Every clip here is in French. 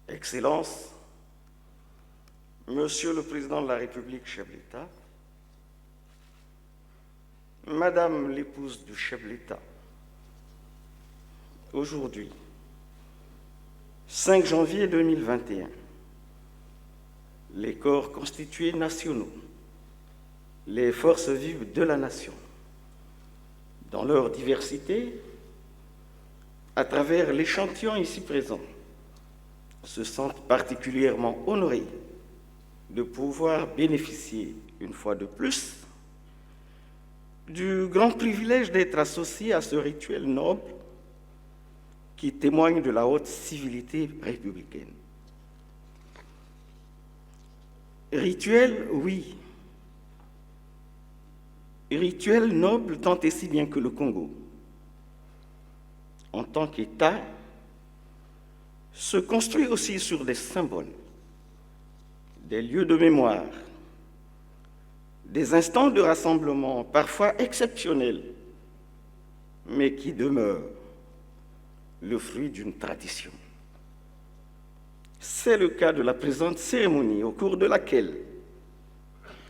Excellences, Monsieur le Président de la République, chef de l'État, Madame l'épouse du chef de l'État, aujourd'hui, 5 janvier 2021, les corps constitués nationaux, les forces vives de la nation, dans leur diversité, à travers l'échantillon ici présent, se sentent particulièrement honorés de pouvoir bénéficier, une fois de plus, du grand privilège d'être associés à ce rituel noble qui témoigne de la haute civilité républicaine. Rituel, oui. Rituel noble tant et si bien que le Congo, en tant qu'État, se construit aussi sur des symboles, des lieux de mémoire, des instants de rassemblement parfois exceptionnels, mais qui demeurent le fruit d'une tradition. C'est le cas de la présente cérémonie au cours de laquelle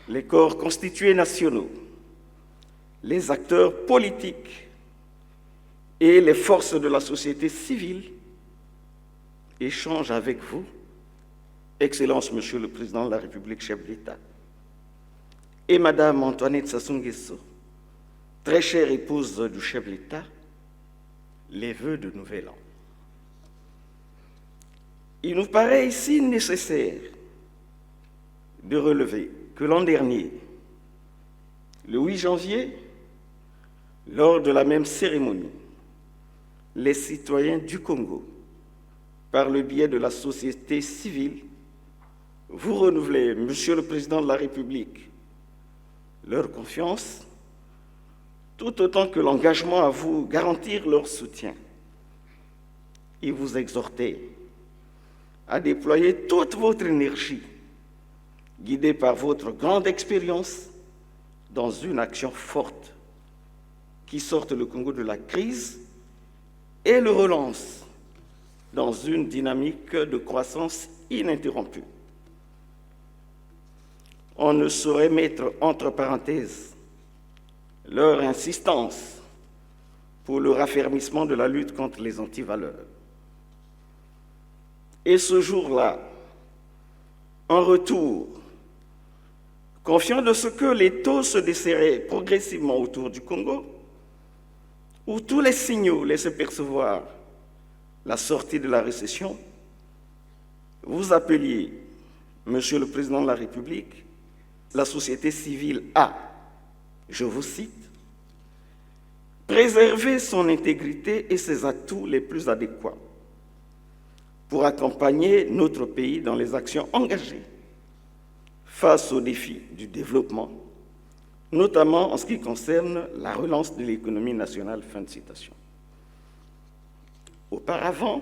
les corps constitués nationaux, les acteurs politiques et les forces de la société civile échangent avec vous, Excellence Monsieur le Président de la République, chef de l'État, et Madame Antoinette Sassou Nguesso, très chère épouse du chef de l'État, les vœux de Nouvel An. Il nous paraît ici nécessaire de relever que l'an dernier, le 8 janvier, lors de la même cérémonie, les citoyens du Congo, par le biais de la société civile, vous renouvelez, Monsieur le Président de la République, leur confiance, tout autant que l'engagement à vous garantir leur soutien. Et vous exhortez à déployer toute votre énergie, guidée par votre grande expérience, dans une action forte qui sorte le Congo de la crise et le relance dans une dynamique de croissance ininterrompue. On ne saurait mettre entre parenthèses leur insistance pour le raffermissement de la lutte contre les antivaleurs. Et ce jour-là, en retour, confiant de ce que les taux se desserraient progressivement autour du Congo, où tous les signaux laissaient percevoir la sortie de la récession, vous appeliez, Monsieur le Président de la République, la société civile à, je vous cite, préserver son intégrité et ses atouts les plus adéquats pour accompagner notre pays dans les actions engagées face aux défis du développement, notamment en ce qui concerne la relance de l'économie nationale. Fin de citation. Auparavant,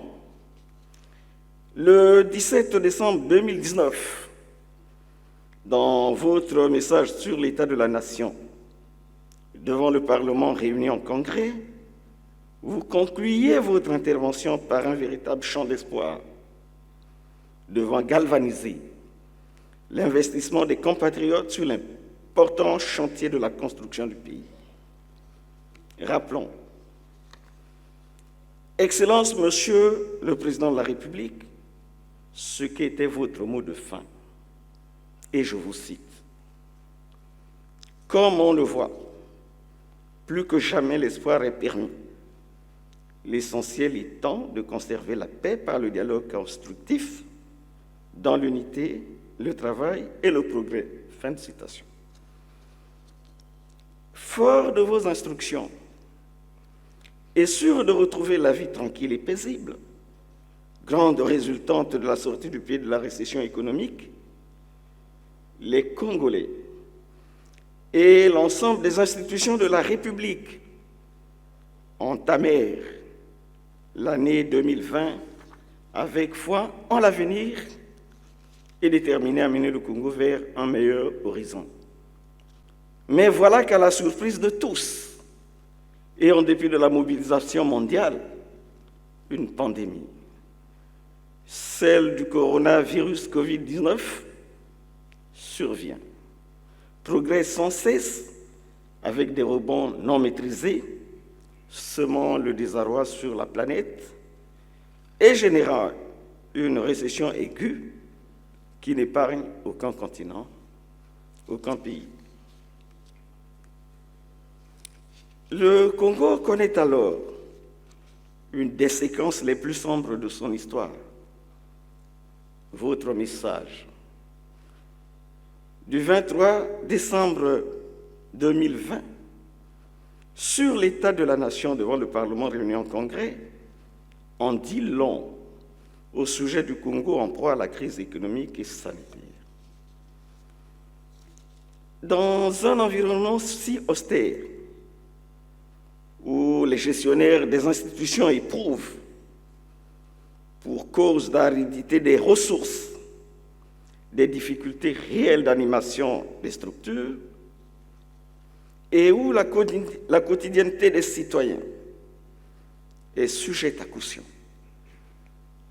le 17 décembre 2019, dans votre message sur l'état de la nation, devant le Parlement réuni en congrès, vous concluiez votre intervention par un véritable chant d'espoir, devant galvaniser l'investissement des compatriotes sur l'important chantier de la construction du pays. Rappelons, Excellence, Monsieur le Président de la République, ce qu'était votre mot de fin. Et je vous cite, « Comme on le voit, plus que jamais l'espoir est permis. L'essentiel étant de conserver la paix par le dialogue constructif dans l'unité, le travail et le progrès. » Fin de citation. Fort de vos instructions et sûr de retrouver la vie tranquille et paisible, grande résultante de la sortie du pays de la récession économique, les Congolais et l'ensemble des institutions de la République entamèrent l'année 2020 avec foi en l'avenir et déterminés à mener le Congo vers un meilleur horizon. Mais voilà qu'à la surprise de tous, et en dépit de la mobilisation mondiale, une pandémie celle du coronavirus Covid-19 survient, progresse sans cesse avec des rebonds non maîtrisés, semant le désarroi sur la planète et générant une récession aiguë qui n'épargne aucun continent, aucun pays. Le Congo connaît alors une des séquences les plus sombres de son histoire. Votre message du 23 décembre 2020 sur l'état de la nation devant le Parlement réuni en Congrès en dit long au sujet du Congo en proie à la crise économique et sanitaire. Dans un environnement si austère, où les gestionnaires des institutions éprouvent, pour cause d'aridité des ressources, des difficultés réelles d'animation des structures, et où la quotidienneté des citoyens est sujette à caution.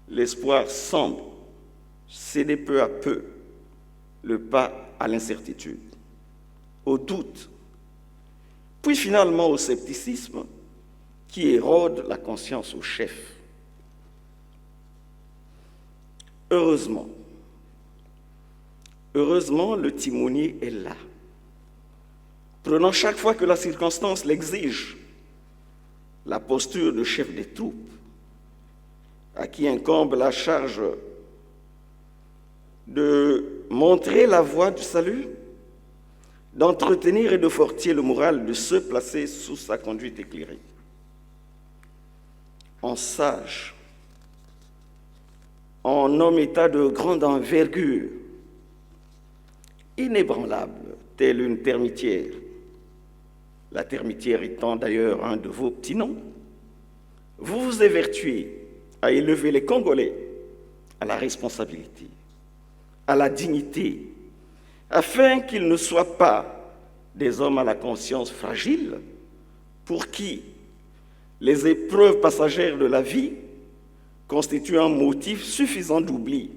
L'espoir semble céder peu à peu le pas à l'incertitude, au doute, puis finalement au scepticisme qui érode la conscience au chef. Heureusement, le timonier est là, prenant chaque fois que la circonstance l'exige la posture de chef des troupes, à qui incombe la charge de montrer la voie du salut, d'entretenir et de fortifier le moral de ceux placés sous sa conduite éclairée. En sage, en homme état de grande envergure, inébranlable, telle une termitière, la termitière étant d'ailleurs un de vos petits noms, vous vous évertuez à élever les Congolais à la responsabilité, à la dignité, afin qu'ils ne soient pas des hommes à la conscience fragile pour qui les épreuves passagères de la vie constituent un motif suffisant d'oubli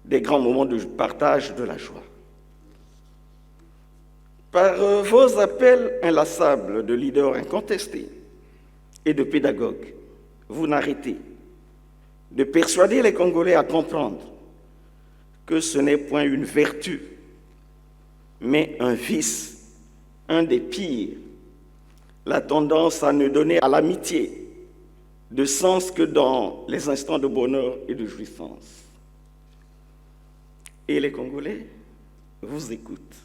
des grands moments de partage de la joie. Par vos appels inlassables de leaders incontestés et de pédagogues, vous n'arrêtez de persuader les Congolais à comprendre que ce n'est point une vertu, mais un vice, un des pires, la tendance à ne donner à l'amitié de sens que dans les instants de bonheur et de jouissance. Et les Congolais vous écoutent.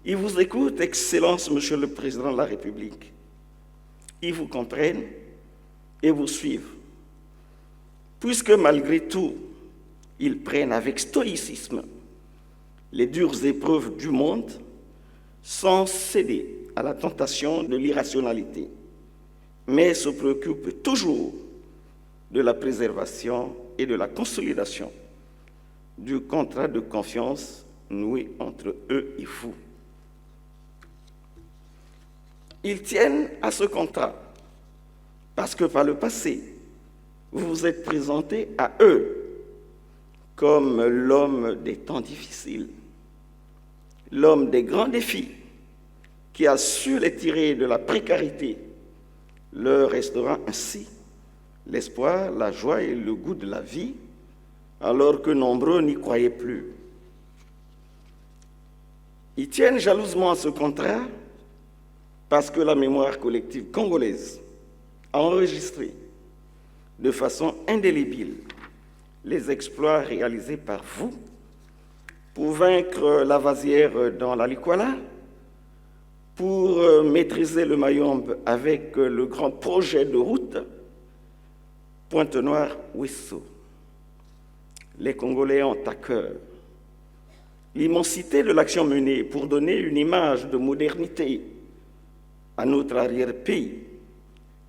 Ils vous écoutent, Excellence, Monsieur le Président de la République. Ils vous comprennent et vous suivent, puisque malgré tout, ils prennent avec stoïcisme les dures épreuves du monde sans céder à la tentation de l'irrationalité, mais se préoccupent toujours de la préservation et de la consolidation du contrat de confiance noué entre eux et vous. Ils tiennent à ce contrat parce que par le passé, vous vous êtes présenté à eux comme l'homme des temps difficiles, l'homme des grands défis qui a su les tirer de la précarité, leur restaurant ainsi l'espoir, la joie et le goût de la vie, alors que nombreux n'y croyaient plus. Ils tiennent jalousement à ce contrat parce que la mémoire collective congolaise a enregistré de façon indélébile les exploits réalisés par vous pour vaincre la vasière dans la Likwala, pour maîtriser le Mayombe avec le grand projet de route Pointe-Noire-Ouesso. Les Congolais ont à cœur l'immensité de l'action menée pour donner une image de modernité à notre arrière-pays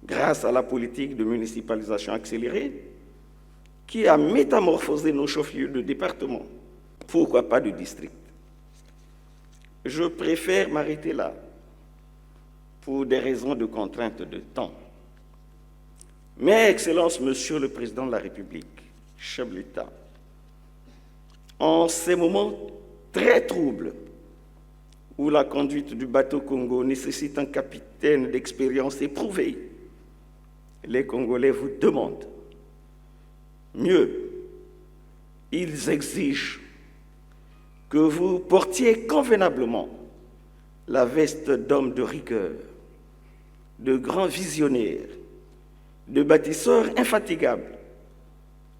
grâce à la politique de municipalisation accélérée qui a métamorphosé nos chefs-lieux de département, pourquoi pas de district. Je préfère m'arrêter là pour des raisons de contrainte de temps. Mais, Excellence, Monsieur le Président de la République, chef de l'État, en ces moments très troubles où la conduite du bateau Congo nécessite un capitaine d'expérience éprouvée, les Congolais vous demandent. Mieux, ils exigent que vous portiez convenablement la veste d'homme de rigueur, de grands visionnaires, de bâtisseurs infatigables,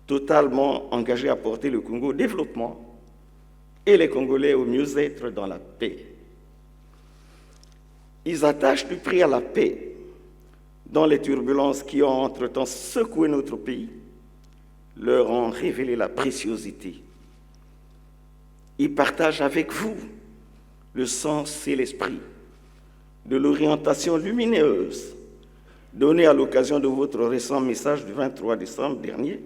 totalement engagés à porter le Congo au développement et les Congolais au mieux-être dans la paix. Ils attachent du prix à la paix dans les turbulences qui ont entre-temps secoué notre pays, leur ont révélé la préciosité. Ils partagent avec vous le sens et l'esprit de l'orientation lumineuse donnée à l'occasion de votre récent message du 23 décembre dernier.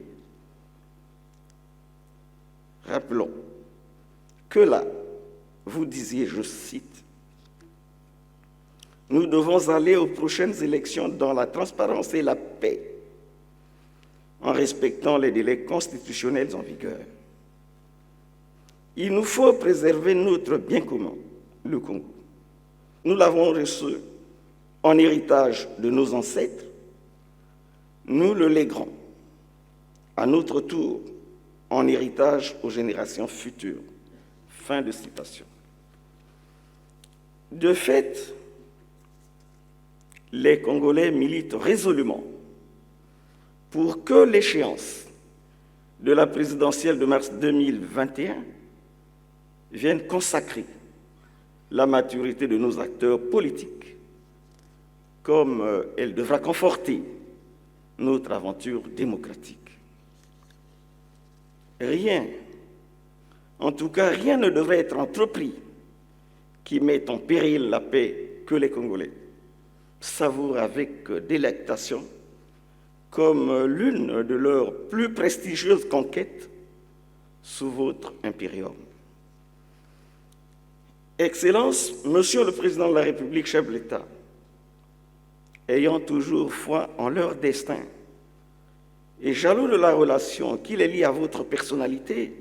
Rappelons que là, vous disiez, je cite, « Nous devons aller aux prochaines élections dans la transparence et la paix, en respectant les délais constitutionnels en vigueur. Il nous faut préserver notre bien commun, le Congo. Nous l'avons reçu en héritage de nos ancêtres. Nous le léguerons à notre tour en héritage aux générations futures. » Fin de citation. De fait, les Congolais militent résolument pour que l'échéance de la présidentielle de mars 2021 vienne consacrer la maturité de nos acteurs politiques, comme elle devra conforter notre aventure démocratique. Rien, en tout cas rien ne devrait être entrepris qui mette en péril la paix que les Congolais savourent avec délectation comme l'une de leurs plus prestigieuses conquêtes sous votre impérium. Excellence, Monsieur le Président de la République, chef de l'État, ayant toujours foi en leur destin et jaloux de la relation qui les lie à votre personnalité,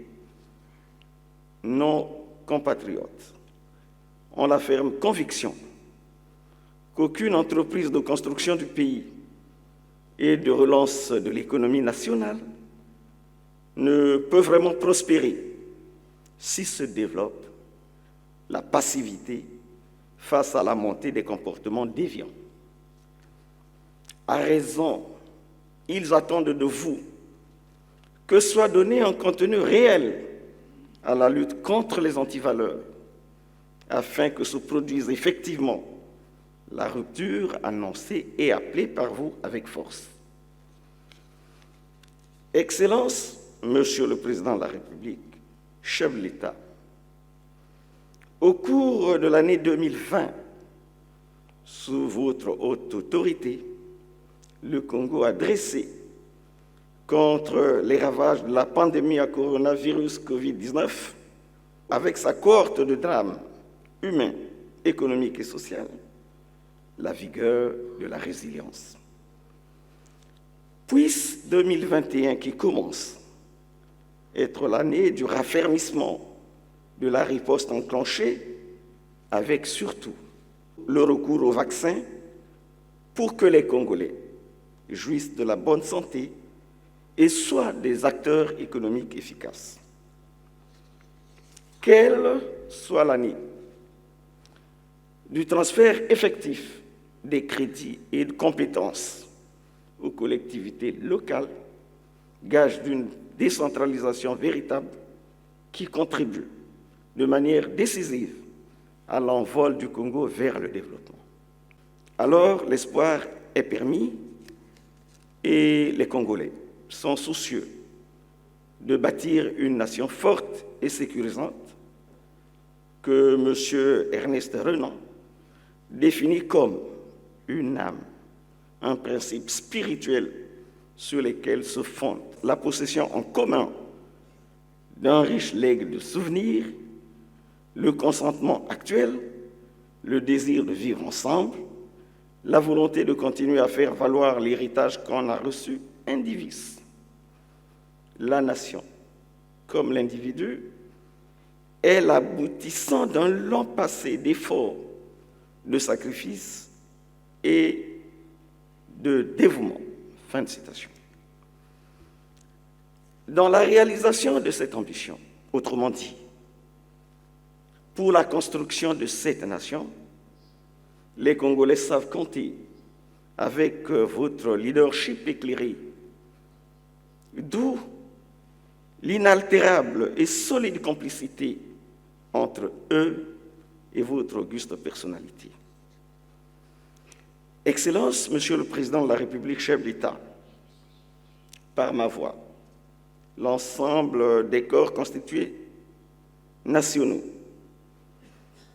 nos compatriotes ont la ferme conviction qu'aucune entreprise de construction du pays et de relance de l'économie nationale ne peut vraiment prospérer si se développe la passivité face à la montée des comportements déviants. À raison, ils attendent de vous que soit donné un contenu réel à la lutte contre les antivaleurs, afin que se produise effectivement la rupture annoncée et appelée par vous avec force. Excellence, Monsieur le Président de la République, chef de l'État, au cours de l'année 2020, sous votre haute autorité, le Congo a dressé contre les ravages de la pandémie à coronavirus Covid-19, avec sa cohorte de drames humains, économiques et sociaux, la vigueur de la résilience. Puisse 2021 qui commence être l'année du raffermissement de la riposte enclenchée, avec surtout le recours au vaccin pour que les Congolais jouissent de la bonne santé et soient des acteurs économiques efficaces. Quelle soit l'année du transfert effectif des crédits et de compétences aux collectivités locales, gage d'une décentralisation véritable qui contribue de manière décisive à l'envol du Congo vers le développement. Alors, l'espoir est permis et les Congolais sont soucieux de bâtir une nation forte et sécurisante que M. Ernest Renan définit comme une âme, un principe spirituel sur lesquels se fonde la possession en commun d'un riche legs de souvenirs, le consentement actuel, le désir de vivre ensemble, la volonté de continuer à faire valoir l'héritage qu'on a reçu indivis. la nation comme l'individu est l'aboutissant d'un long passé d'efforts, de sacrifices et de dévouement. Fin de citation. Dans la réalisation de cette ambition, autrement dit, pour la construction de cette nation, les Congolais savent compter avec votre leadership éclairé, d'où l'inaltérable et solide complicité entre eux et votre auguste personnalité. Excellence, Monsieur le Président de la République, chef d'État, par ma voix, l'ensemble des corps constitués nationaux,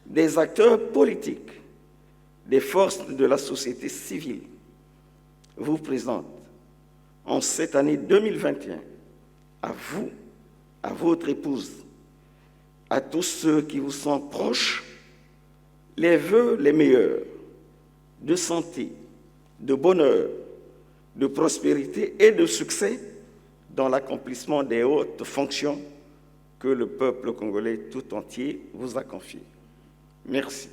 des acteurs politiques, des forces de la société civile, vous présentent en cette année 2021 à vous, à votre épouse, à tous ceux qui vous sont proches, les vœux les meilleurs de santé, de bonheur, de prospérité et de succès dans l'accomplissement des hautes fonctions que le peuple congolais tout entier vous a confiées. Merci.